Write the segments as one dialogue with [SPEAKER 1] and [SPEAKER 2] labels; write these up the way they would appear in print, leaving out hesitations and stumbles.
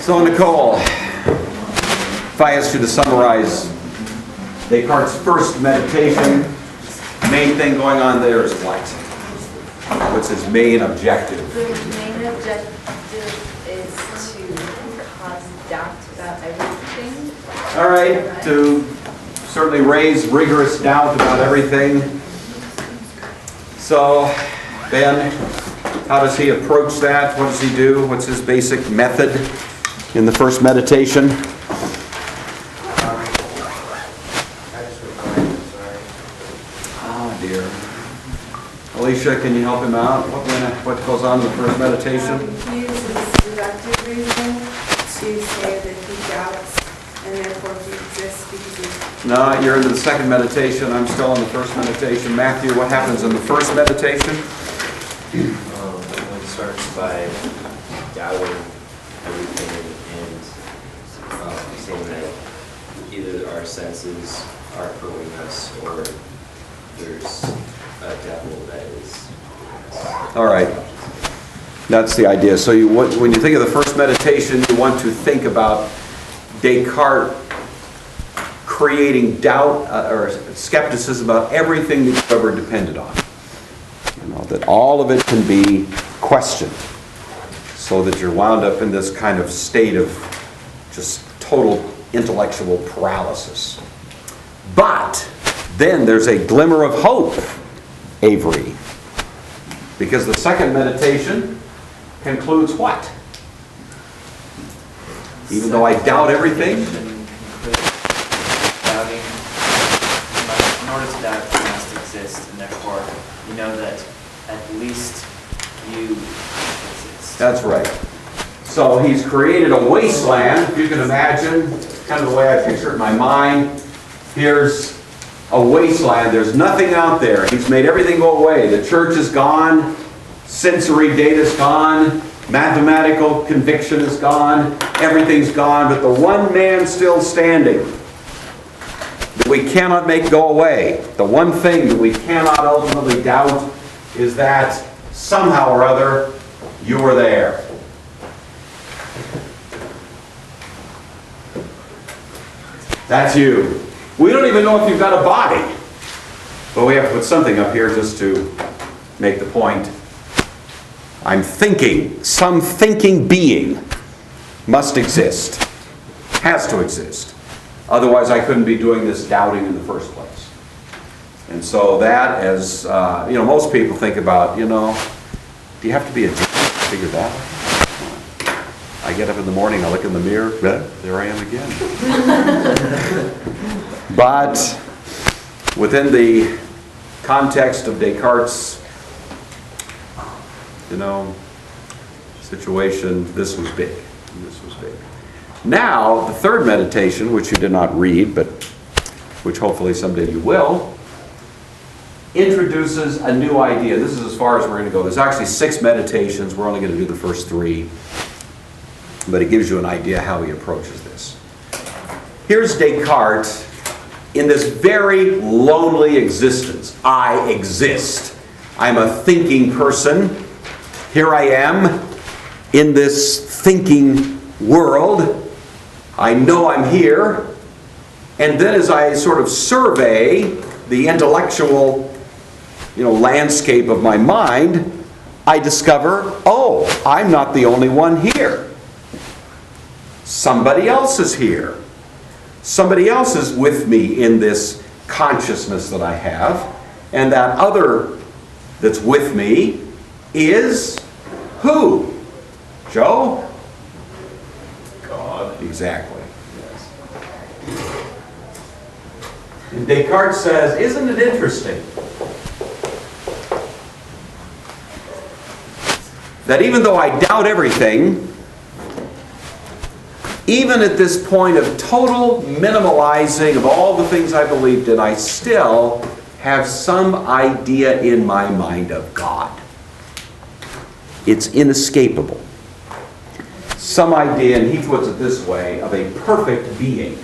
[SPEAKER 1] So, Nicole, if I asked you to summarize Descartes' first meditation, main thing going on there is what? What's his main objective?
[SPEAKER 2] The main objective is to cause doubt about everything.
[SPEAKER 1] All right, to certainly raise rigorous doubt about everything. So, Ben, how does he approach that? What does he do? What's his basic method in the first meditation? Oh dear. Alicia, can you help him out? What goes on in the first meditation?
[SPEAKER 3] He uses deductive reasoning to say that he doubts and therefore he exists because he's...
[SPEAKER 1] No, you're into the second meditation. I'm still in the first meditation. Matthew, what happens in the first meditation?
[SPEAKER 4] One starts by doubting everything and saying that either our senses are fooling us or there's a devil that is.
[SPEAKER 1] All right. That's the idea. So when you think of the first meditation, you want to think about Descartes creating doubt or skepticism about everything that you've ever depended on. That all of it can be questioned so that you're wound up in this kind of state of just total intellectual paralysis. But then there's a glimmer of hope, Avery. Because the second meditation concludes what? Even though I doubt everything?
[SPEAKER 5] Doubting, in order to doubt, you must exist, and therefore you know that at least you exist.
[SPEAKER 1] That's right. So he's created a wasteland, if you can imagine, kind of the way I picture it in my mind. Here's a wasteland. There's nothing out there. He's made everything go away. The church is gone. Sensory data is gone. Mathematical conviction is gone. Everything's gone. But the one man still standing that we cannot make go away, the one thing that we cannot ultimately doubt, is that somehow or other you were there. That's you. We don't even know if you've got a body. But we have to put something up here just to make the point. I'm thinking. Some thinking being must exist. Has to exist. Otherwise I couldn't be doing this doubting in the first place. And so that, as most people think about, do you have to be a genius to figure that out? I get up in the morning, I look in the mirror, there I am again. But within the context of Descartes' situation, this was big. This was big. Now, the third meditation, which you did not read, but which hopefully someday you will, introduces a new idea. This is as far as we're going to go. There's actually 6 meditations. We're only going to do the first 3. But it gives you an idea how he approaches this. Here's Descartes in this very lonely existence. I exist. I'm a thinking person. Here I am in this thinking world. I know I'm here. And then as I sort of survey the intellectual landscape of my mind, I discover, I'm not the only one here. Somebody else is here. Somebody else is with me in this consciousness that I have. And that other that's with me is who? Joe? God. Exactly. Yes. And Descartes says, isn't it interesting that even though I doubt everything, even at this point of total minimalizing of all the things I believed in, I still have some idea in my mind of God. It's inescapable. Some idea, and he puts it this way, of a perfect being.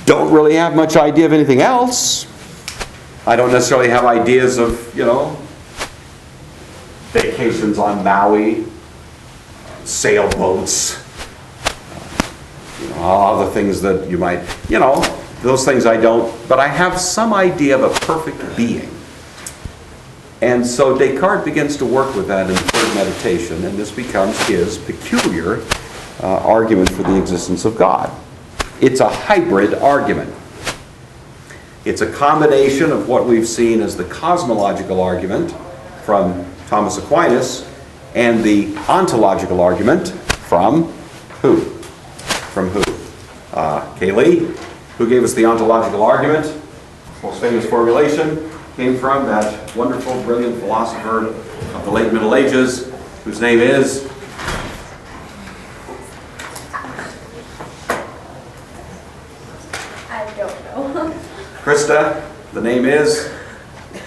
[SPEAKER 1] don't really have much idea of anything else. I don't necessarily have ideas of, vacations on Maui, sailboats, all the things that you might, those things I don't, but I have some idea of a perfect being. And so Descartes begins to work with that in third meditation, and this becomes his peculiar argument for the existence of God. It's a hybrid argument. It's a combination of what we've seen as the cosmological argument from Thomas Aquinas and the ontological argument from who? From who? Kaylee, who gave us the ontological argument? Most famous formulation came from that wonderful, brilliant philosopher of the late Middle Ages, whose name is?
[SPEAKER 2] I don't know.
[SPEAKER 1] Krista, the name is?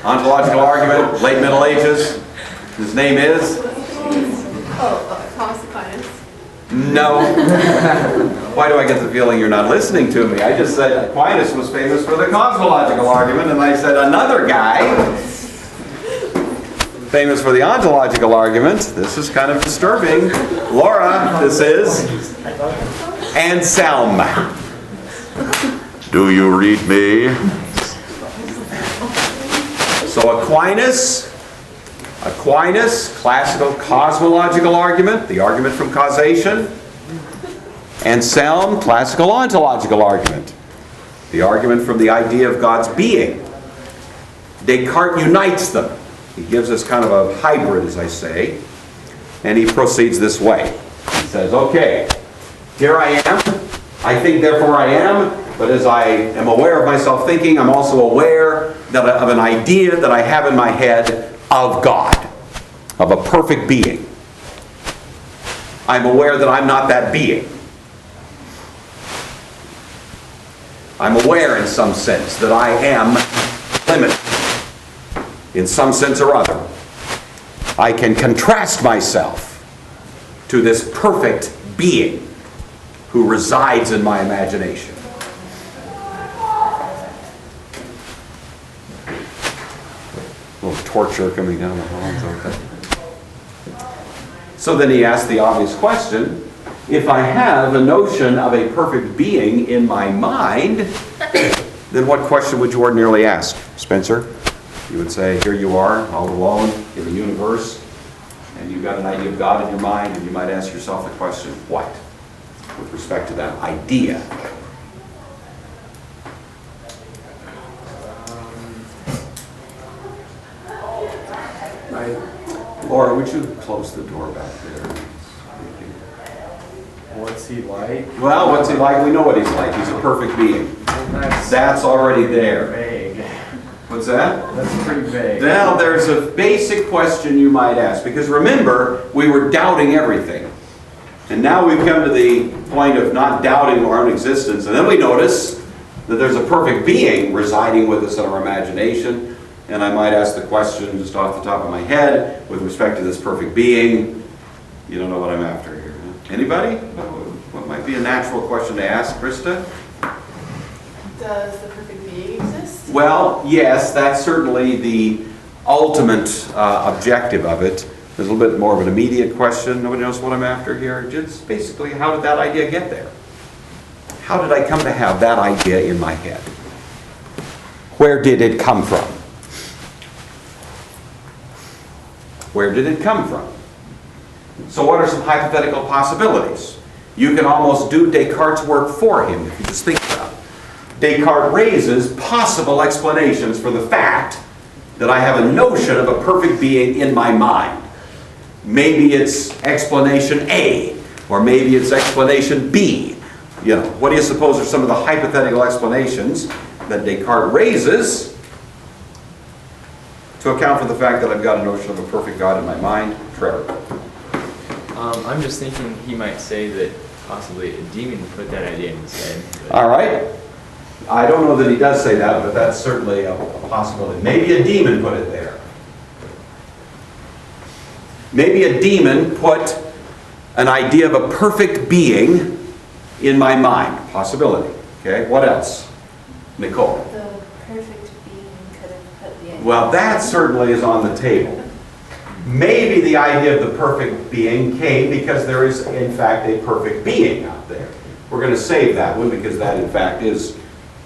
[SPEAKER 1] Ontological argument, late Middle Ages. His name is?
[SPEAKER 3] Thomas Aquinas.
[SPEAKER 1] No. Why do I get the feeling you're not listening to me? I just said Aquinas was famous for the cosmological argument, and I said another guy famous for the ontological argument. This is kind of disturbing. Laura, this is Anselm. Do you read me? So Aquinas, classical cosmological argument, the argument from causation. Anselm, classical ontological argument, the argument from the idea of God's being. Descartes unites them. He gives us kind of a hybrid, as I say, and he proceeds this way. He says, okay, here I am. I think, therefore I am. But as I am aware of myself thinking, I'm also aware of an idea that I have in my head of God, of a perfect being. I'm aware that I'm not that being. I'm aware in some sense that I am limited in some sense or other. I can contrast myself to this perfect being who resides in my imagination. A little torture coming down the hall. Okay. So then he asks the obvious question, if I have a notion of a perfect being in my mind, then what question would you ordinarily ask, Spencer? You would say, here you are, all alone in the universe, and you've got an idea of God in your mind, and you might ask yourself the question, what? With respect to that idea. Laura, would you close the door back there?
[SPEAKER 5] What's he like?
[SPEAKER 1] Well, what's he like? We know what he's like. He's a perfect being. That's already there.
[SPEAKER 5] Vague.
[SPEAKER 1] What's that?
[SPEAKER 5] That's pretty vague.
[SPEAKER 1] Now, there's a basic question you might ask, because remember, we were doubting everything. And now we've come to the point of not doubting our own existence, and then we notice that there's a perfect being residing with us in our imagination. And I might ask the question just off the top of my head, with respect to this perfect being, you don't know what I'm after here. Anybody? What might be a natural question to ask, Krista?
[SPEAKER 3] Does the perfect being exist?
[SPEAKER 1] Well, yes, that's certainly the ultimate objective of it. There's a little bit more of an immediate question. Nobody knows what I'm after here. Just basically, how did that idea get there? How did I come to have that idea in my head? Where did it come from? Where did it come from? So what are some hypothetical possibilities? You can almost do Descartes' work for him if you just think about it. Descartes raises possible explanations for the fact that I have a notion of a perfect being in my mind. Maybe it's explanation A, or maybe it's explanation B. What do you suppose are some of the hypothetical explanations that Descartes raises to account for the fact that I've got a notion of a perfect God in my mind? Trevor.
[SPEAKER 6] I'm just thinking he might say that possibly a demon put that idea in his head.
[SPEAKER 1] All right. I don't know that he does say that, but that's certainly a possibility. Maybe a demon put it there. Maybe a demon put an idea of a perfect being in my mind. Possibility. Okay, what else? Nicole?
[SPEAKER 2] The perfect being could have put the idea.
[SPEAKER 1] Well, that certainly is on the table. Maybe the idea of the perfect being came because there is, in fact, a perfect being out there. We're going to save that one because that, in fact, is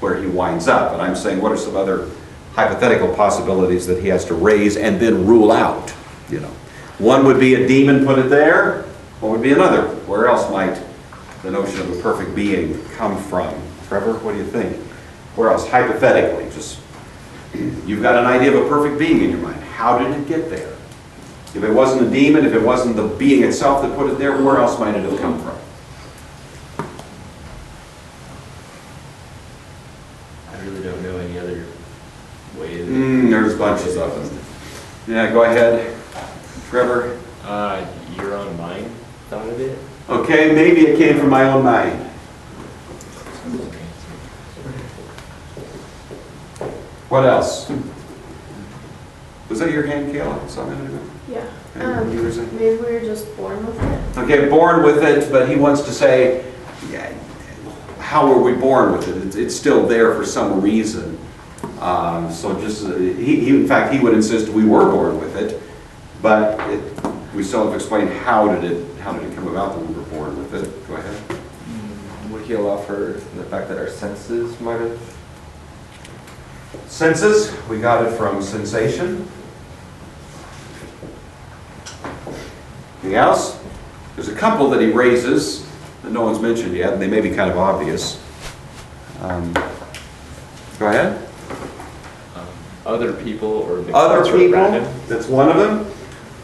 [SPEAKER 1] where he winds up. And I'm saying, what are some other hypothetical possibilities that he has to raise and then rule out? You know, one would be a demon put it there. One would be another. Where else might the notion of a perfect being come from? Trevor, what do you think? Where else? Hypothetically, just you've got an idea of a perfect being in your mind. How did it get there? If it wasn't a demon, if it wasn't the being itself that put it there, where else might it have come from?
[SPEAKER 6] I really don't know any other way that...
[SPEAKER 1] There's bunches of them. Yeah, go ahead. Trevor?
[SPEAKER 6] Your own mind thought of it?
[SPEAKER 1] Okay, maybe it came from my own mind. What else? Was that your hand, Kayla? Something?
[SPEAKER 3] Yeah.
[SPEAKER 1] Okay, what you were saying?
[SPEAKER 3] Maybe we were just born with it.
[SPEAKER 1] Okay, born with it, but he wants to say, yeah, how were we born with it? It's still there for some reason. So just, in fact, he would insist we were born with it, but we still have to explain how did it come about that we were born with it. Go ahead.
[SPEAKER 7] Would he allow for the fact that our senses might have?
[SPEAKER 1] Senses, we got it from sensation. Anything else? There's a couple that he raises that no one's mentioned yet, and they may be kind of obvious. Go ahead.
[SPEAKER 6] Other people or the
[SPEAKER 1] Other
[SPEAKER 6] culture
[SPEAKER 1] people,
[SPEAKER 6] around him.
[SPEAKER 1] that's one of them.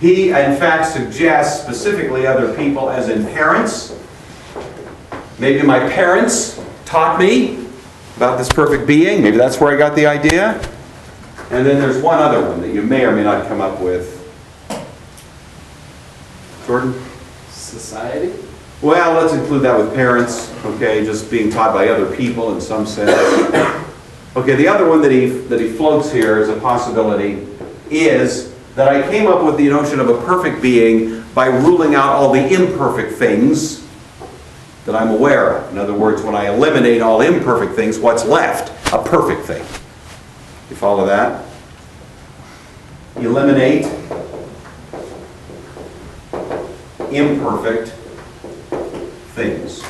[SPEAKER 1] He, in fact, suggests specifically other people as in parents. Maybe my parents taught me about this perfect being. Maybe that's where I got the idea. And then there's one other one that you may or may not come up with. Jordan?
[SPEAKER 4] Society?
[SPEAKER 1] Well, let's include that with parents, okay, just being taught by other people in some sense. Okay, the other one that he floats here as a possibility is that I came up with the notion of a perfect being by ruling out all the imperfect things that I'm aware of. In other words, when I eliminate all imperfect things, what's left? A perfect thing. You follow that? Eliminate imperfect things.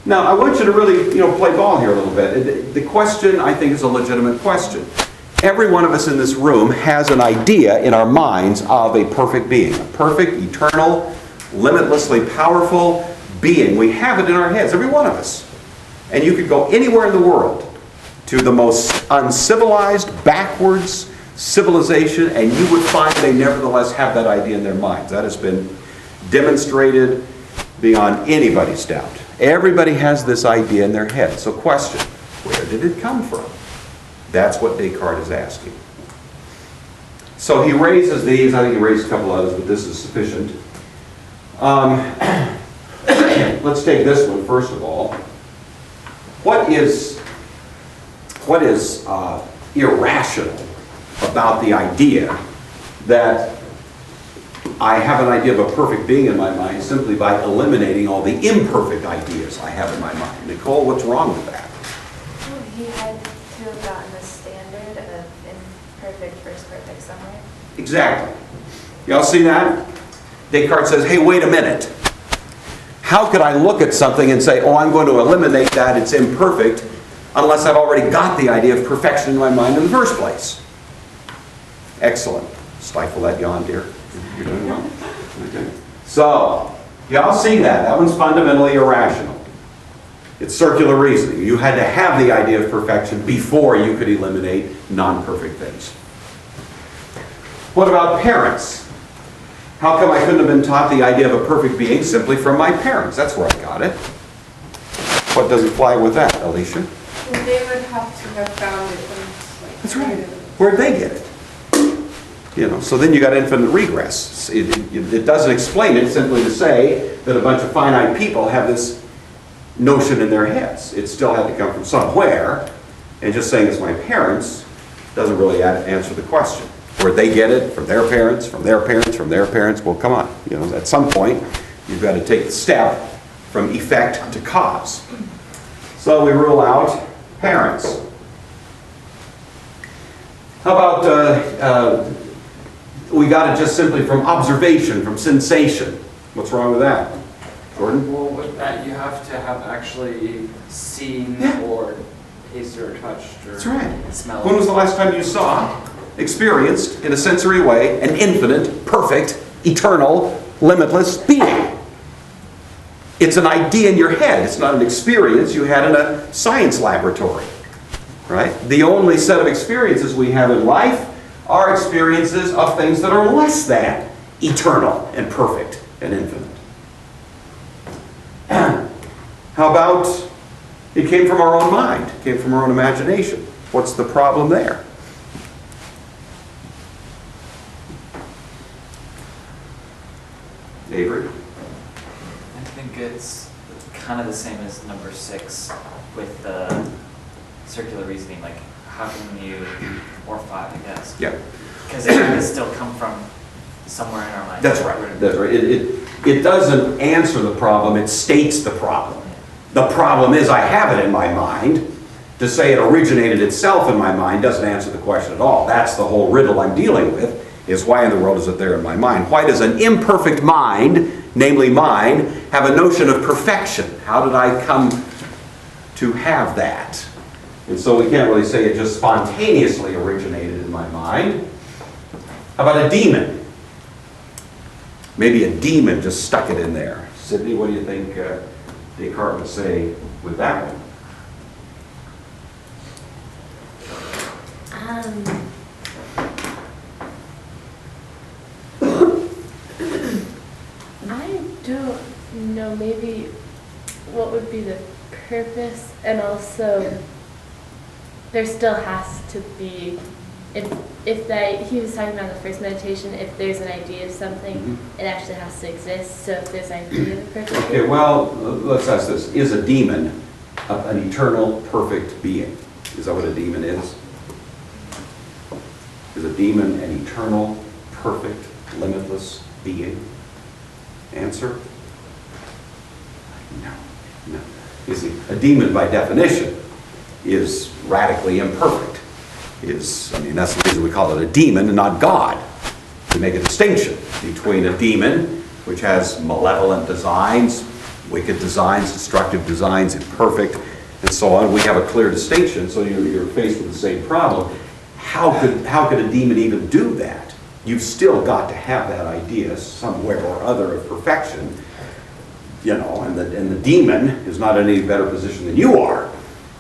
[SPEAKER 1] Now, I want you to really, play ball here a little bit. The question, I think, is a legitimate question. Every one of us in this room has an idea in our minds of a perfect being, a perfect, eternal, limitlessly powerful being. We have it in our heads, every one of us. And you could go anywhere in the world to the most uncivilized, backwards civilization, and you would find they nevertheless have that idea in their minds. That has been demonstrated beyond anybody's doubt. Everybody has this idea in their head. So question, where did it come from? That's what Descartes is asking. So he raises these. I think he raised a couple others, but this is sufficient. Let's take this one first of all. What is irrational about the idea that I have an idea of a perfect being in my mind simply by eliminating all the imperfect ideas I have in my mind? Nicole, what's wrong with that?
[SPEAKER 2] Oh, he had to have gotten a standard of imperfect versus perfect somewhere.
[SPEAKER 1] Exactly. Y'all see that? Descartes says, hey, wait a minute. How could I look at something and say, oh, I'm going to eliminate that, it's imperfect, unless I've already got the idea of perfection in my mind in the first place? Excellent. Stifle that yawn, dear. You're doing well. Okay. So, y'all see that. That one's fundamentally irrational. It's circular reasoning. You had to have the idea of perfection before you could eliminate non-perfect things. What about parents? How come I couldn't have been taught the idea of a perfect being simply from my parents? That's where I got it. What doesn't fly with that, Alicia?
[SPEAKER 3] They would have to have found it from,
[SPEAKER 1] That's right. Where'd they get it? So then you got infinite regress. It doesn't explain it simply to say that a bunch of finite people have this notion in their heads. It still had to come from somewhere, and just saying it's my parents doesn't really answer the question. Where they get it, from their parents, from their parents, from their parents. Well, come on. At some point, you've got to take the step from effect to cause. So we rule out parents. How about we got it just simply from observation, from sensation? What's wrong with that? Jordan?
[SPEAKER 8] Well, with that, you have to have actually seen or tasted or touched or
[SPEAKER 1] That's right.
[SPEAKER 8] smelled.
[SPEAKER 1] When was the last time you saw, experienced in a sensory way, an infinite, perfect, eternal, limitless being? It's an idea in your head. It's not an experience you had in a science laboratory. Right? The only set of experiences we have in life are experiences of things that are less than eternal and perfect and infinite. How about it came from our own mind, it came from our own imagination? What's the problem there? Avery?
[SPEAKER 5] I think it's kind of the same as number 6 with the circular reasoning, like how can you, or 5, I guess.
[SPEAKER 1] Yeah.
[SPEAKER 5] Because it has still come from somewhere in our mind.
[SPEAKER 1] That's right. That's right. It doesn't answer the problem, it states the problem. The problem is I have it in my mind. To say it originated itself in my mind doesn't answer the question at all. That's the whole riddle I'm dealing with, is why in the world is it there in my mind? Why does an imperfect mind, namely mine, have a notion of perfection? How did I come to have that? And so we can't really say it just spontaneously originated in my mind. How about a demon? Maybe a demon just stuck it in there. Sydney, what do you think Descartes would say with that one?
[SPEAKER 9] I don't know, maybe what would be the purpose, and also there still has to be, if that, he was talking about the first meditation, if there's an idea of something, it actually has to exist. So if there's an idea of the perfect
[SPEAKER 1] Okay,
[SPEAKER 9] being,
[SPEAKER 1] well, let's ask this. Is a demon an eternal, perfect being? Is that what a demon is? Is a demon an eternal, perfect, limitless being? Answer? No. No. You see, a demon by definition is radically imperfect. I mean, that's the reason we call it a demon and not God. To make a distinction between a demon, which has malevolent designs, wicked designs, destructive designs, imperfect, and so on. We have a clear distinction, so you're faced with the same problem. How could a demon even do that? You've still got to have that idea somewhere or other of perfection, you know, and the demon is not in any better position than you are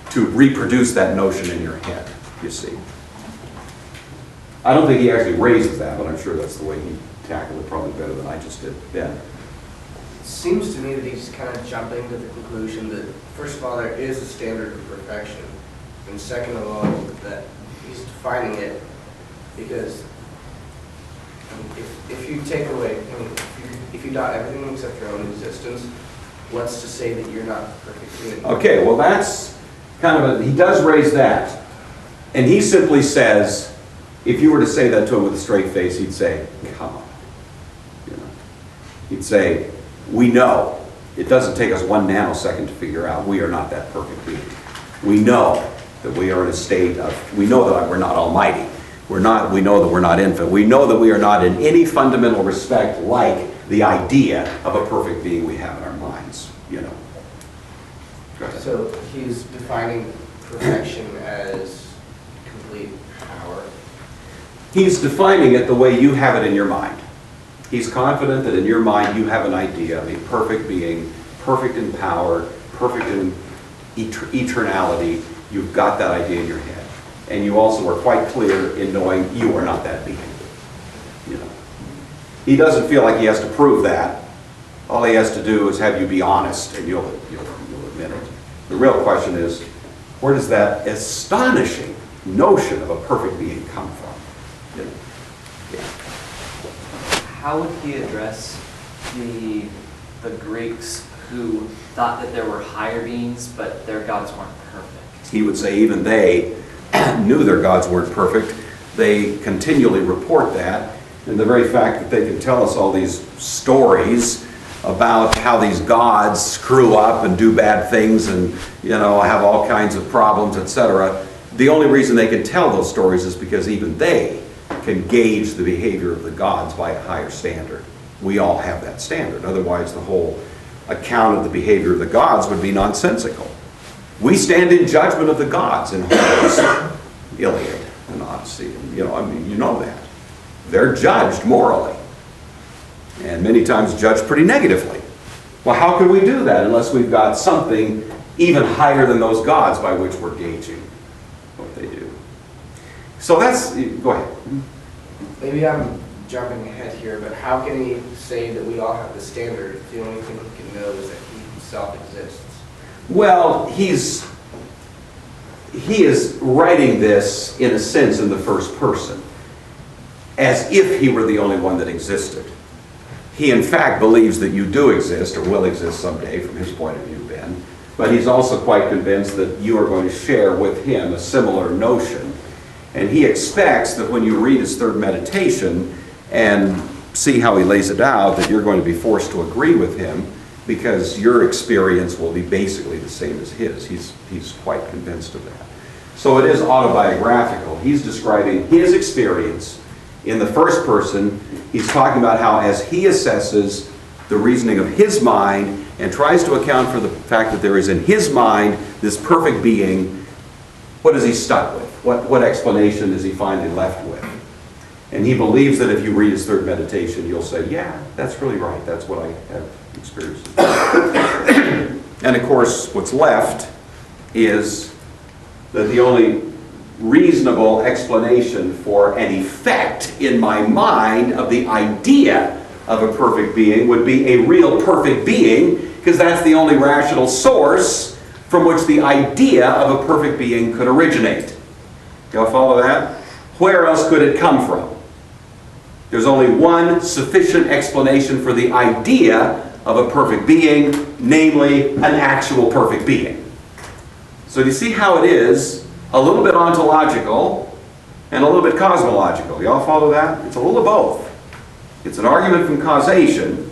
[SPEAKER 1] to reproduce that notion in your head, you see. I don't think he actually raises that, but I'm sure that's the way he tackled it probably better than I just did. Ben?
[SPEAKER 10] It seems to me that he's kind of jumping to the conclusion that, first of all, there is a standard of perfection, and second of all, that he's defining it because if you take away, if you doubt everything except your own existence, what's to say that you're not a perfect being?
[SPEAKER 1] Okay, well that's kind of he does raise that. And he simply says, if you were to say that to him with a straight face, he'd say, come on. You know? He'd say, we know. It doesn't take us 1 nanosecond to figure out we are not that perfect being. We know that we are in a state of, we know that we're not almighty. We know that we're not infinite. We know that we are not in any fundamental respect like the idea of a perfect being we have in our minds, you know. Go ahead.
[SPEAKER 10] So he's defining perfection as complete power.
[SPEAKER 1] He's defining it the way you have it in your mind. He's confident that in your mind you have an idea of a perfect being, perfect in power, perfect in eternality. You've got that idea in your head. And you also are quite clear in knowing you are not that being. You know. He doesn't feel like he has to prove that. All he has to do is have you be honest, and you'll admit it. The real question is, where does that astonishing notion of a perfect being come from? You know. Yeah.
[SPEAKER 5] How would he address the Greeks who thought that there were higher beings, but their gods weren't perfect?
[SPEAKER 1] He would say even they knew their gods weren't perfect. They continually report that. And the very fact that they can tell us all these stories about how these gods screw up and do bad things and, have all kinds of problems, etc. The only reason they can tell those stories is because even they can gauge the behavior of the gods by a higher standard. We all have that standard. Otherwise, the whole account of the behavior of the gods would be nonsensical. We stand in judgment of the gods in Homer's Iliad and Odyssey. You know that. They're judged morally, and many times judged pretty negatively. Well, how can we do that unless we've got something even higher than those gods by which we're gauging what they do? So that's, go ahead.
[SPEAKER 10] Maybe I'm jumping ahead here, but how can he say that we all have the standard if the only thing he can know is that he himself exists?
[SPEAKER 1] Well, he is writing this, in a sense, in the first person, as if he were the only one that existed. He, in fact, believes that you do exist, or will exist someday, from his point of view, Ben, but he's also quite convinced that you are going to share with him a similar notion. And he expects that when you read his third meditation and see how he lays it out, that you're going to be forced to agree with him, because your experience will be basically the same as his. He's quite convinced of that. So it is autobiographical. He's describing his experience in the first person. He's talking about how, as he assesses the reasoning of his mind and tries to account for the fact that there is in his mind this perfect being, what is he stuck with? What explanation is he finally left with? And he believes that if you read his third meditation, you'll say, yeah, that's really right. That's what I have experienced. And of course, what's left is that the only reasonable explanation for an effect in my mind of the idea of a perfect being would be a real perfect being, because that's the only rational source from which the idea of a perfect being could originate. Y'all follow that? Where else could it come from? There's only one sufficient explanation for the idea of a perfect being, namely an actual perfect being. So do you see how it is a little bit ontological and a little bit cosmological? Y'all follow that? It's a little of both. It's an argument from causation,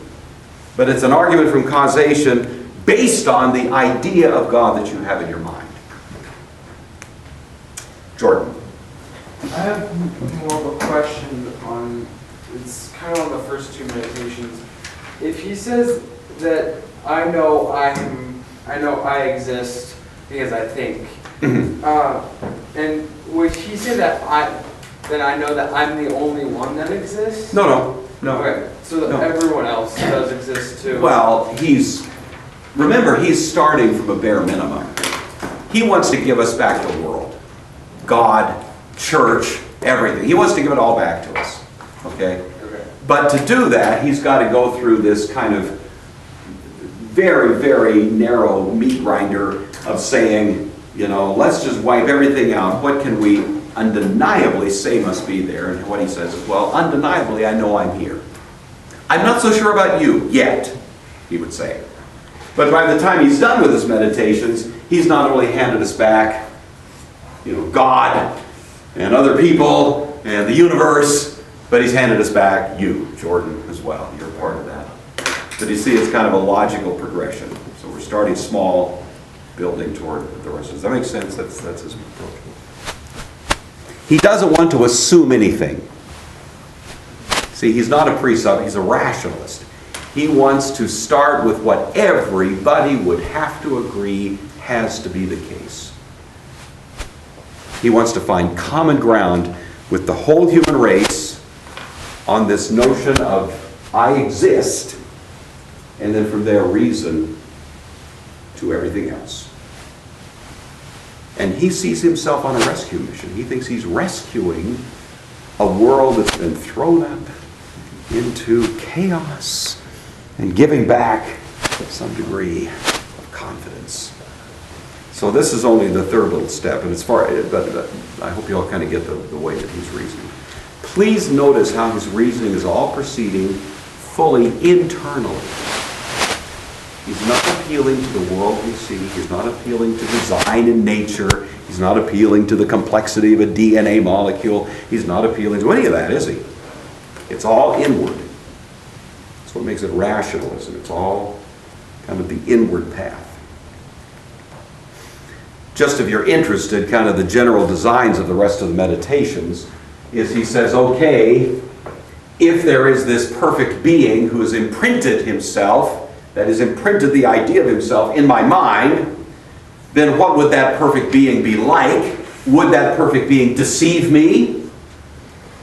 [SPEAKER 1] but it's an argument from causation based on the idea of God that you have in your mind. Jordan.
[SPEAKER 8] I have more of a question on, it's kind of on the first two meditations. If he says that I know I exist because I think, and would he say that I know that I'm the only one that exists?
[SPEAKER 1] No.
[SPEAKER 8] Okay, so that everyone else does exist too.
[SPEAKER 1] Well, remember, he's starting from a bare minimum. He wants to give us back the world. God, church, everything. He wants to give it all back to us. Okay? But to do that, he's got to go through this kind of very, very narrow meat grinder of saying, let's just wipe everything out. What can we undeniably say must be there? And what he says is, well, undeniably, I know I'm here. I'm not so sure about you yet, he would say. But by the time he's done with his meditations, he's not only handed us back, God and other people and the universe, but he's handed us back you, Jordan, as well. You're part of that. But you see, it's kind of a logical progression. So we're starting small, building toward the rest. Does that make sense? That's his approach. He doesn't want to assume anything. See, he's not a presup, he's a rationalist. He wants to start with what everybody would have to agree has to be the case. He wants to find common ground with the whole human race on this notion of I exist, and then from there reason to everything else. And he sees himself on a rescue mission. He thinks he's rescuing a world that's been thrown up into chaos and giving back some degree of confidence. So this is only the third little step, and but I hope you all kind of get the way that he's reasoning. Please notice how his reasoning is all proceeding fully internally. He's not appealing to the world we see. He's not appealing to design in nature. He's not appealing to the complexity of a DNA molecule. He's not appealing to any of that, is he? It's all inward. It's That's what makes it rationalism. It's all kind of the inward path. Just if you're interested, kind of the general designs of the rest of the meditations is he says, okay, if there is this perfect being who has imprinted himself, that has imprinted the idea of himself in my mind, then what would that perfect being be like? Would that perfect being deceive me?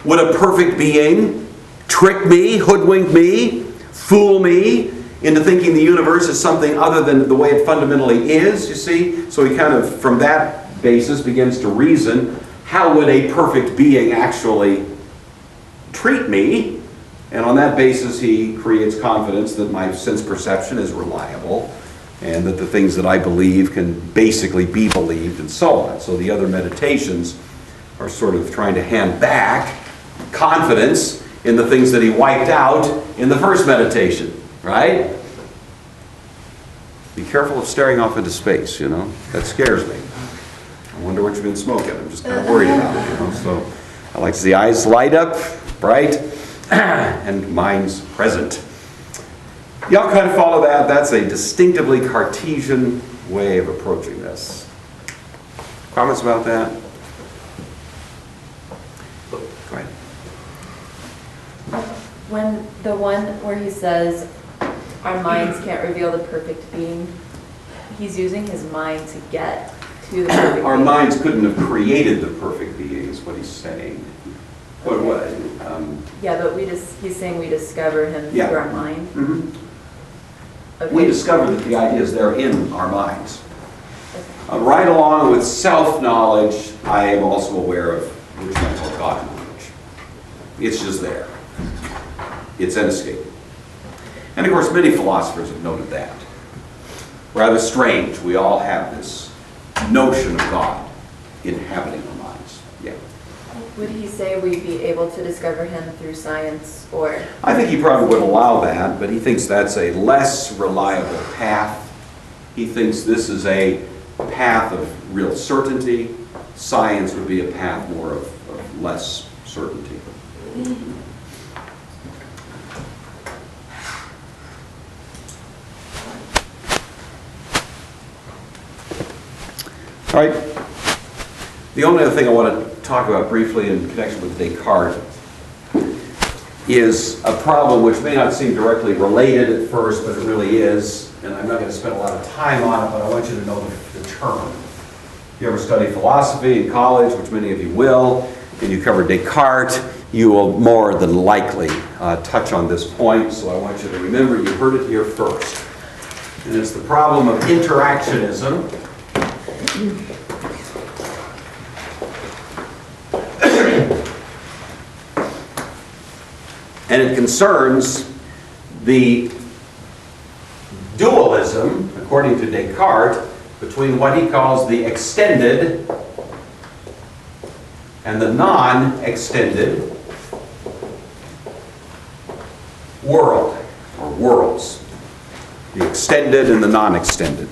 [SPEAKER 1] Would a perfect being trick me, hoodwink me, fool me into thinking the universe is something other than the way it fundamentally is, you see? So he kind of, from that basis, begins to reason, how would a perfect being actually treat me? And on that basis, he creates confidence that my sense perception is reliable and that the things that I believe can basically be believed and so on. So the other meditations are sort of trying to hand back confidence in the things that he wiped out in the first meditation, right? Be careful of staring off into space, you know? That scares me. I wonder what you've been smoking. I'm just kind of worried about it, you know? So I like to see eyes light up, bright, and minds present. Y'all kind of follow that? That's a distinctively Cartesian way of approaching this. Comments about that? Go ahead.
[SPEAKER 2] When the one where he says our minds can't reveal the perfect being, he's using his mind to get to the perfect
[SPEAKER 1] Our
[SPEAKER 2] being.
[SPEAKER 1] minds couldn't have created the perfect being, is what he's saying. What?
[SPEAKER 2] Yeah, but he's saying we discover him
[SPEAKER 1] Yeah.
[SPEAKER 2] through our mind.
[SPEAKER 1] Mhm.
[SPEAKER 2] Okay.
[SPEAKER 1] We discover that the ideas, they're in our minds. Right along with self-knowledge, I am also aware of which I call God knowledge. It's just there. It's inescapable. And of course, many philosophers have noted that. Rather strange, we all have this notion of God inhabiting our minds. Yeah.
[SPEAKER 2] Would he say we'd be able to discover him through science, or?
[SPEAKER 1] I think he probably would allow that, but he thinks that's a less reliable path. He thinks this is a path of real certainty. Science would be a path more of less certainty. All right. The only other thing I want to talk about briefly in connection with Descartes is a problem which may not seem directly related at first, but it really is, and I'm not going to spend a lot of time on it, but I want you to know the term. If you ever study philosophy in college, which many of you will, and you cover Descartes, you will more than likely touch on this point, so I want you to remember you heard it here first. And it's the problem of interactionism. And it concerns the dualism, according to Descartes, between what he calls the extended and the non-extended world, or worlds. The extended and the non-extended.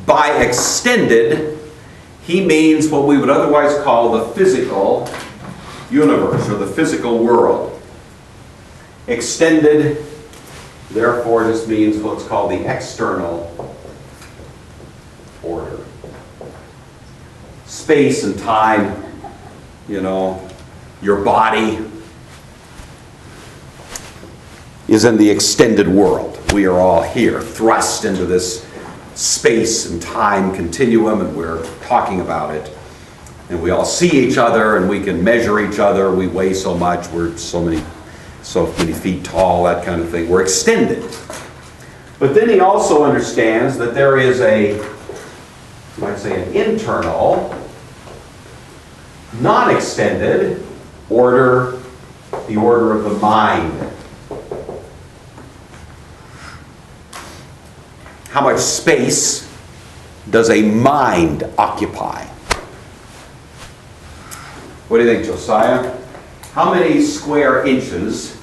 [SPEAKER 1] By extended, he means what we would otherwise call the physical universe or the physical world. Extended, therefore, just means what's called the external order. Space and time, you know, your body is in the extended world. We are all here, thrust into this space and time continuum, and we're talking about it. And we all see each other, and we can measure each other. We weigh so much, we're so many feet tall, that kind of thing. We're extended. But then he also understands that there is you might say, an internal, non-extended order, the order of the mind. How much space does a mind occupy? What do you think, Josiah? How many square inches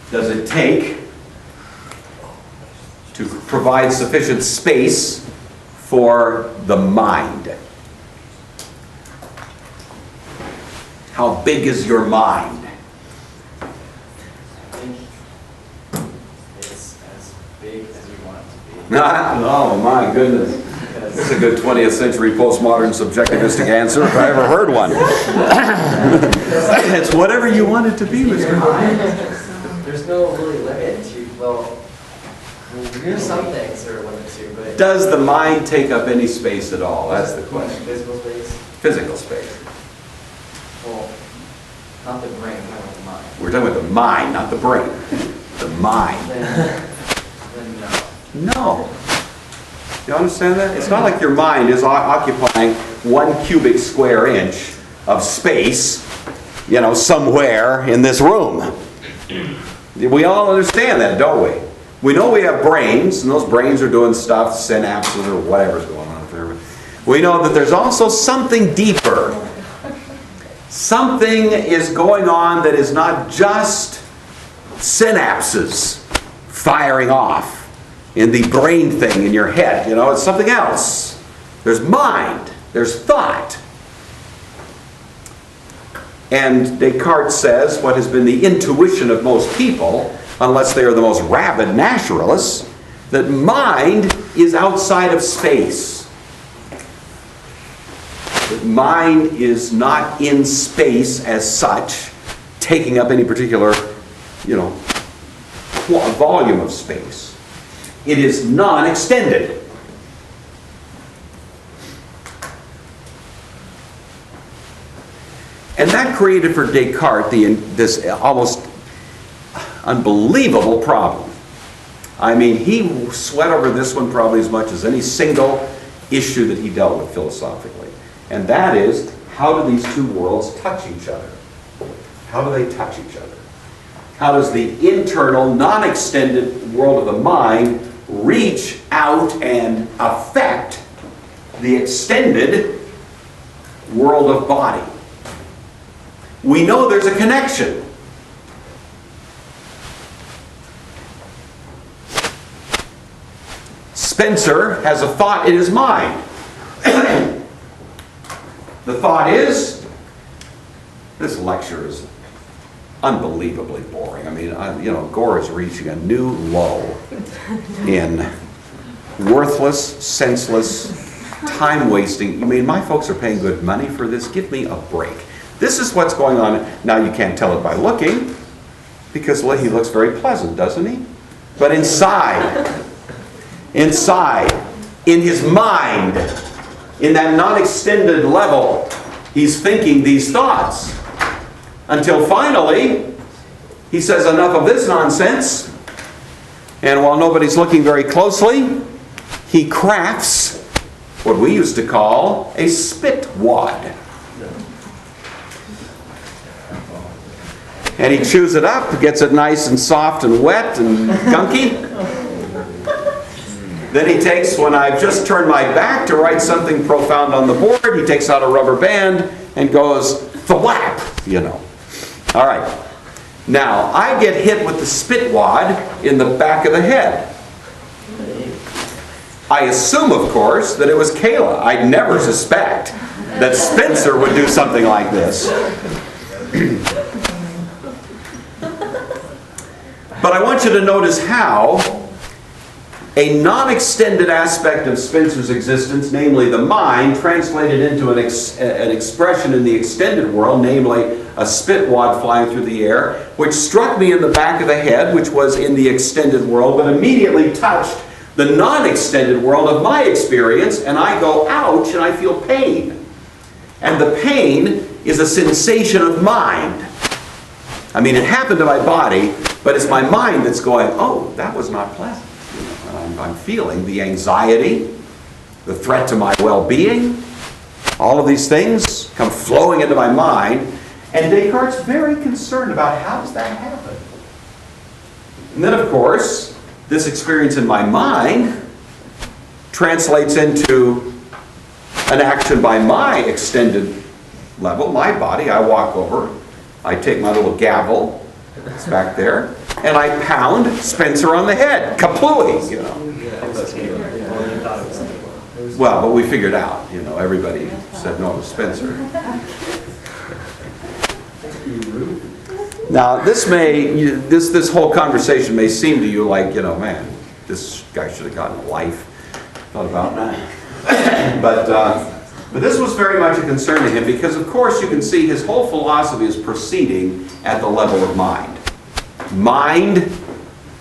[SPEAKER 1] does it take to provides sufficient space for the mind. How big is your mind?
[SPEAKER 5] I think it's as big as we want it to be.
[SPEAKER 1] Oh my goodness. That's a good 20th century postmodern subjectivistic answer if I ever heard one. It's whatever you want it to be, Mr. Hyde.
[SPEAKER 10] There's no really limit to, well, there's some things that are limited to, but.
[SPEAKER 1] Does the mind take up any space at all? That's the question.
[SPEAKER 10] Physical space?
[SPEAKER 1] Physical space.
[SPEAKER 10] Well, not the brain, not the mind.
[SPEAKER 1] We're talking about the mind, not the brain. The mind.
[SPEAKER 10] Then no.
[SPEAKER 1] No. You understand that? It's not like your mind is occupying 1 cubic square inch of space, you know, somewhere in this room. We all understand that, don't we? We know we have brains, and those brains are doing stuff, synapses or whatever's going on there. We know that there's also something deeper. Something is going on that is not just synapses firing off in the brain thing in your head. You know, it's something else. There's mind. There's thought. And Descartes says what has been the intuition of most people, unless they are the most rabid naturalists, that mind is outside of space. That mind is not in space as such, taking up any particular, you know, volume of space. It is non-extended. And that created for Descartes this almost unbelievable problem. I mean, he sweat over this one probably as much as any single issue that he dealt with philosophically. And that is, how do these two worlds touch each other? How do they touch each other? How does the internal, non-extended world of the mind reach out and affect the extended world of body? We know there's a connection. Spencer has a thought in his mind. The thought is, this lecture is unbelievably boring. I mean, you know, Gore is reaching a new low in worthless, senseless, time-wasting. I mean, my folks are paying good money for this. Give me a break. This is what's going on. Now, you can't tell it by looking, because well, he looks very pleasant, doesn't he? But inside, in his mind, in that non-extended level, he's thinking these thoughts. Until finally, he says, enough of this nonsense. And while nobody's looking very closely, he crafts what we used to call a spit wad. And he chews it up, gets it nice and soft and wet and gunky. Then he takes, when I've just turned my back to write something profound on the board, he takes out a rubber band and goes, thwap, you know. All right. Now, I get hit with the spit wad in the back of the head. I assume, of course, that it was Kayla. I'd never suspect that Spencer would do something like this. But I want you to notice how a non-extended aspect of Spencer's existence, namely the mind, translated into an expression in the extended world, namely a spit wad flying through the air, which struck me in the back of the head, which was in the extended world, but immediately touched the non-extended world of my experience, and I go, ouch, and I feel pain. And the pain is a sensation of mind. I mean, it happened to my body, but it's my mind that's going, oh, that was not pleasant. I'm feeling the anxiety, the threat to my well-being. All of these things come flowing into my mind. And Descartes is very concerned about how does that happen. And then, of course, this experience in my mind translates into an action by my extended level, my body. I walk over, I take my little gavel, it's back there, and I pound Spencer on the head. Kaplooey, you know. Well, but we figured out, everybody said no to Spencer. Now, this whole conversation may seem to you like, man, this guy should have gotten a life. Thought about that. But this was very much a concern to him because, of course, you can see his whole philosophy is proceeding at the level of mind. Mind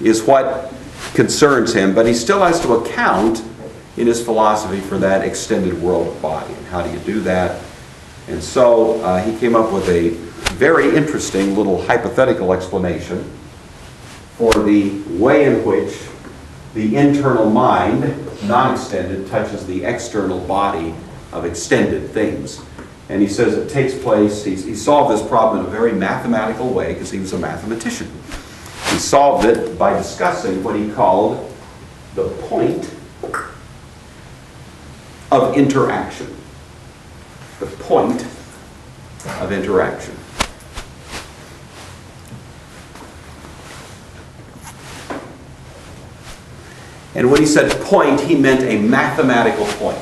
[SPEAKER 1] is what concerns him, but he still has to account in his philosophy for that extended world of body. And how do you do that? And so he came up with a very interesting little hypothetical explanation for the way in which the internal mind, non-extended, touches the external body of extended things. And he says it takes place, he solved this problem in a very mathematical way because he was a mathematician. He solved it by discussing what he called the point of interaction. The point of interaction. And when he said point, he meant a mathematical point.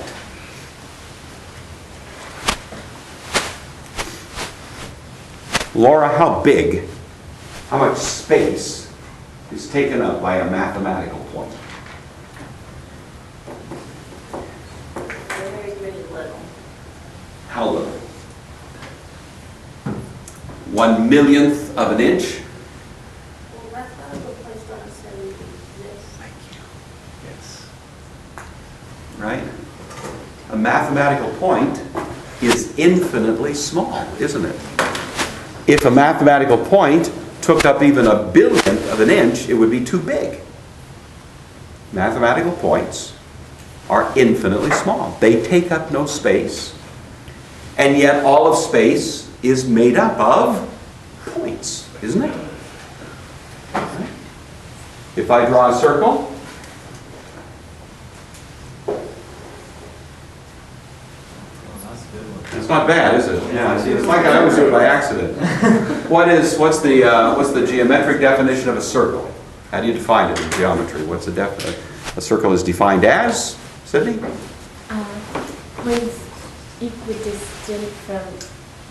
[SPEAKER 1] Laura, how much space is taken up by a mathematical point?
[SPEAKER 2] Very little.
[SPEAKER 1] How little? 1/1,000,000th of an inch?
[SPEAKER 3] Well, that's not a place to say this.
[SPEAKER 1] Thank you. Yes. Right? A mathematical point is infinitely small, isn't it? If a mathematical point took up even 1/1000,000th of an inch, it would be too big. Mathematical points are infinitely small. They take up no space, and yet all of space is made up of points, isn't it? If I draw a circle, it's not bad, is it? Yeah, see, it's like I always do it by accident. What's the geometric definition of a circle? How do you define it in geometry? What's the definition? A circle is defined as, Sydney?
[SPEAKER 9] Points equidistant from,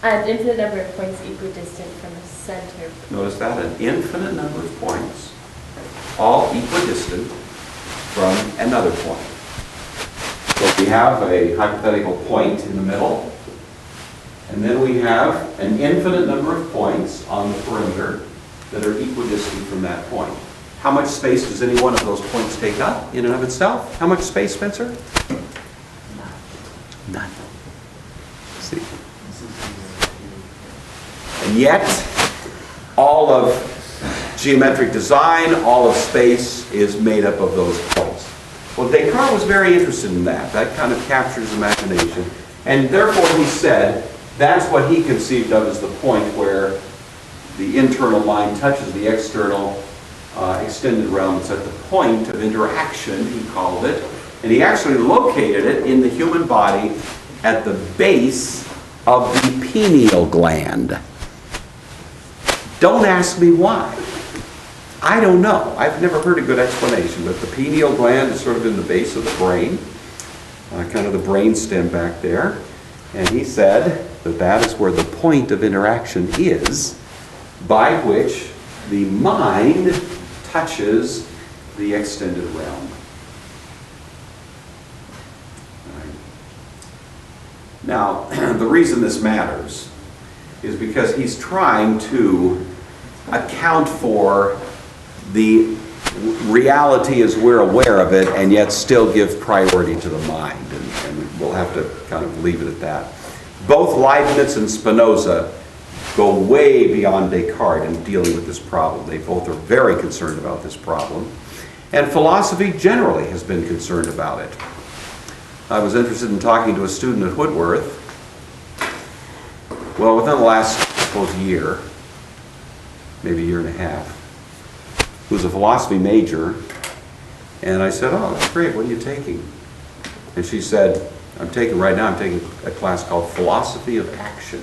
[SPEAKER 9] an infinite number of points equidistant from a center.
[SPEAKER 1] Notice that, an infinite number of points, all equidistant from another point. So we have a hypothetical point in the middle, and then we have an infinite number of points on the perimeter that are equidistant from that point. How much space does any one of those points take up in and of itself? How much space, Spencer? None. See? And yet, all of geometric design, all of space is made up of those points. Well, Descartes was very interested in that. That kind of captures imagination. And therefore he said that's what he conceived of as the point where the internal mind touches the external extended realm. It's at the point of interaction, he called it. And he actually located it in the human body at the base of the pineal gland. Don't ask me why. I don't know. I've never heard a good explanation, but the pineal gland is sort of in the base of the brain, kind of the brain stem back there. And he said that that is where the point of interaction is, by which the mind touches the extended realm. Now, the reason this matters is because he's trying to account for the reality as we're aware of it and yet still give priority to the mind. And we'll have to kind of leave it at that. Both Leibniz and Spinoza go way beyond Descartes in dealing with this problem. They both are very concerned about this problem. And philosophy generally has been concerned about it. I was interested in talking to a student at Whitworth. Well, within the last, I suppose, year, maybe a year and a half, who's a philosophy major. And I said, oh, that's great, what are you taking? And she said, I'm taking a class called Philosophy of Action.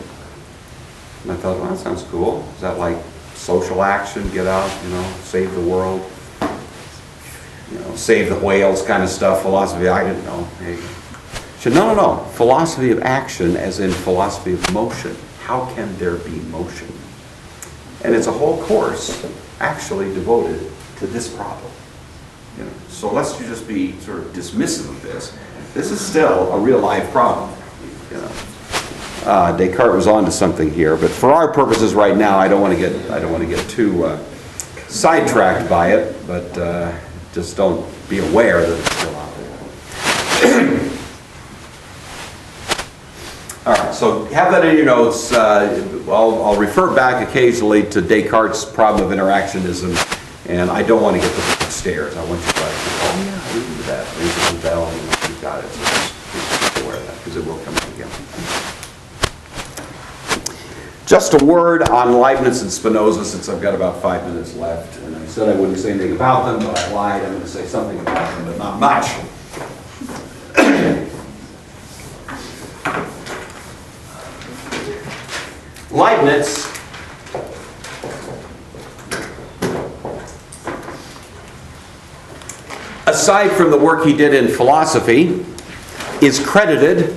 [SPEAKER 1] And I thought, well, that sounds cool. Is that like social action, get out, save the world? save the whales kind of stuff, philosophy, I didn't know. No. Philosophy of action as in philosophy of motion. How can there be motion? And it's a whole course actually devoted to this problem. So lest you just be sort of dismissive of this. This is still a real life problem. Descartes was onto something here, but for our purposes right now, I don't want to get too sidetracked by it, but just don't be aware that it's still out there. All right, so have that in your notes. I'll refer back occasionally to Descartes' problem of interactionism, and I don't want to get the book upstairs. I want you to oh yeah, I remember that. Ring the bell, and you've got it. So just be aware of that, because it will come up again. Just a word on Leibniz and Spinoza, since I've got about 5 minutes left. And I said I wouldn't say anything about them, but I lied. I'm going to say something about them, but not much. Leibniz aside from the work he did in philosophy, is credited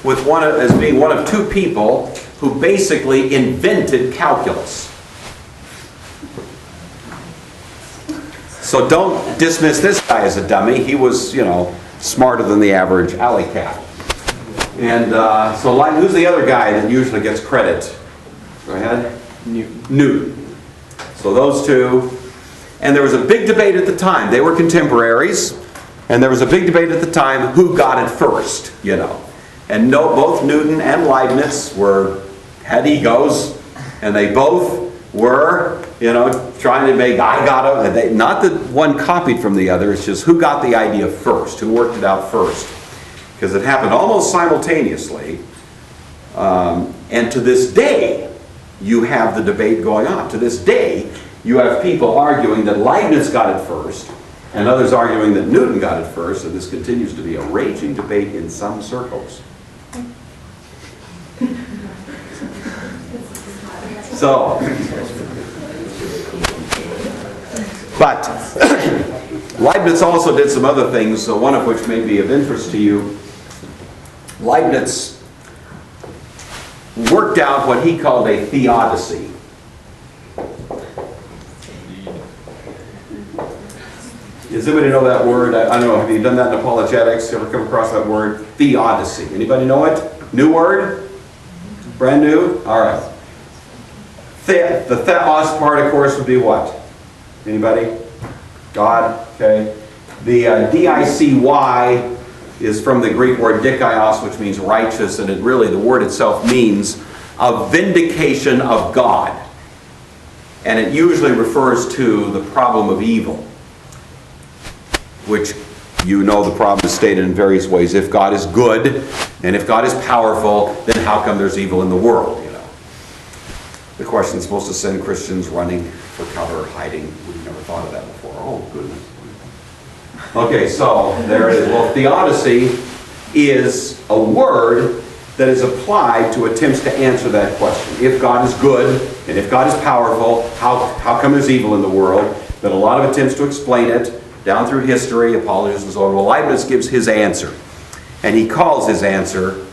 [SPEAKER 1] with as being one of two people who basically invented calculus. So don't dismiss this guy as a dummy. He was, smarter than the average alley cat. And so who's the other guy that usually gets credit? Go ahead. Newton. So those two. And there was a big debate at the time. They were contemporaries. And there was a big debate at the time who got it first, And both Newton and Leibniz had egos. And they both were, trying to make, not that one copied from the other. It's just who got the idea first, who worked it out first. Because it happened almost simultaneously. And to this day, you have the debate going on. To this day, you have people arguing that Leibniz got it first, and others arguing that Newton got it first, and this continues to be a raging debate in some circles. So, but Leibniz also did some other things, so one of which may be of interest to you. Leibniz worked out what he called a theodicy. Does anybody know that word? I don't know. Have you done that in apologetics? Ever come across that word? Theodicy. Anybody know it? New word? Brand new? All right. The theos part, of course, would be what? Anybody? God? Okay. The D-I-C-Y is from the Greek word dikaios, which means righteous, and the word itself means a vindication of God. And it usually refers to the problem of evil, which the problem is stated in various ways. If God is good, and if God is powerful, then how come there's evil in the world, The question is supposed to send Christians running for cover, hiding. We've never thought of that before. Oh, goodness. Okay, so there it is. Well, theodicy is a word that is applied to attempts to answer that question. If God is good, and if God is powerful, how come there's evil in the world? Been a lot of attempts to explain it, down through history, apologists and so on. Well, Leibniz gives his answer. And he calls his answer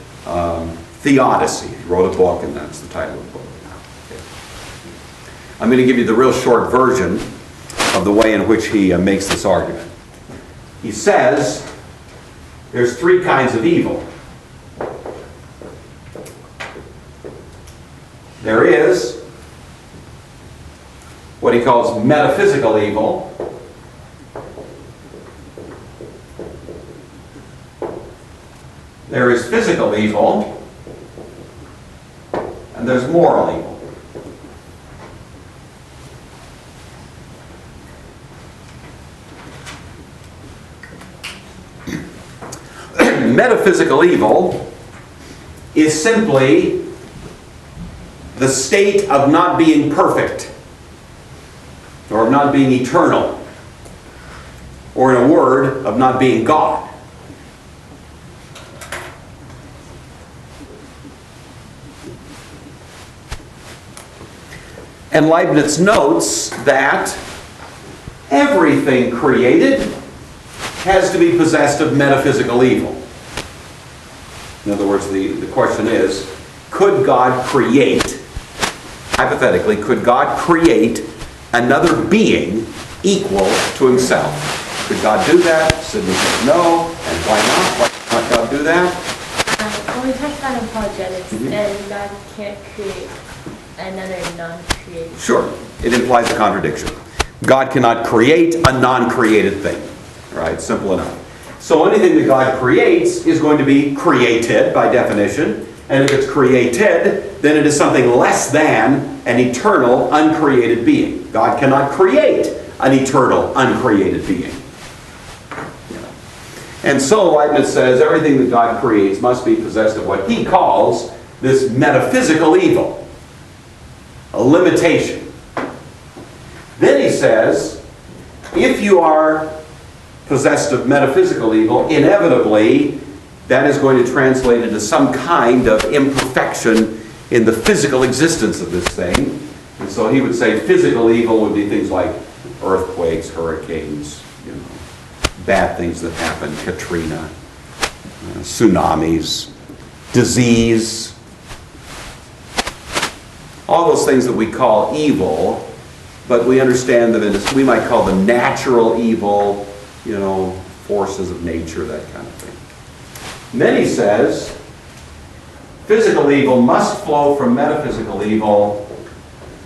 [SPEAKER 1] Theodicy. He wrote a book, and that's the title of the book. Okay. I'm going to give you the real short version of the way in which he makes this argument. He says there's three kinds of evil. There is what he calls metaphysical evil. There is physical evil, and there's moral evil. Metaphysical evil is simply the state of not being perfect, or of not being eternal, or in a word, of not being God. And Leibniz notes that everything created has to be possessed of metaphysical evil. In other words, the question is, could God create, hypothetically, could God create another being equal to himself? Could God do that? Sidney says no. And why not? Why not God do that?
[SPEAKER 9] When we talked about apologetics, and God can't create another non-created.
[SPEAKER 1] Sure. It implies a contradiction. God cannot create a non-created thing. Right? Simple enough. So anything that God creates is going to be created by definition. And if it's created, then it is something less than an eternal, uncreated being. God cannot create an eternal, uncreated being. And so Leibniz says everything that God creates must be possessed of what he calls this metaphysical evil, a limitation. Then he says, if you are possessed of metaphysical evil, inevitably that is going to translate into some kind of imperfection in the physical existence of this thing. And so he would say physical evil would be things like earthquakes, hurricanes, bad things that happen, Katrina, tsunamis, disease, all those things that we call evil, but we understand that we might call them natural evil, forces of nature, that kind of thing. And then he says, physical evil must flow from metaphysical evil,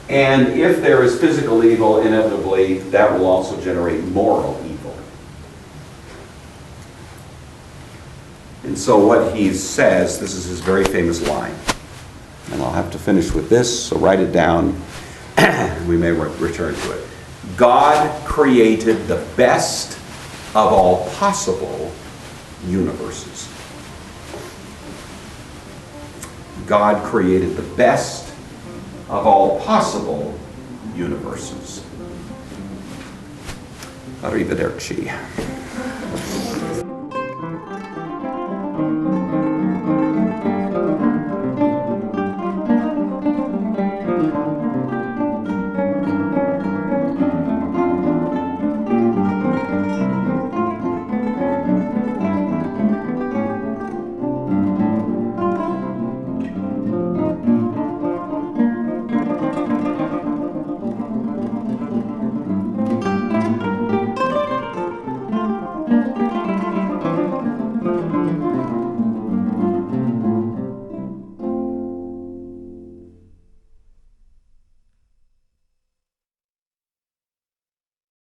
[SPEAKER 1] and if there is physical evil, inevitably, that will also generate moral evil. And so what he says, this is his very famous line, and I'll have to finish with this, so write it down, we may return to it. God created the best of all possible universes. God created the best of all possible universes. Arrivederci.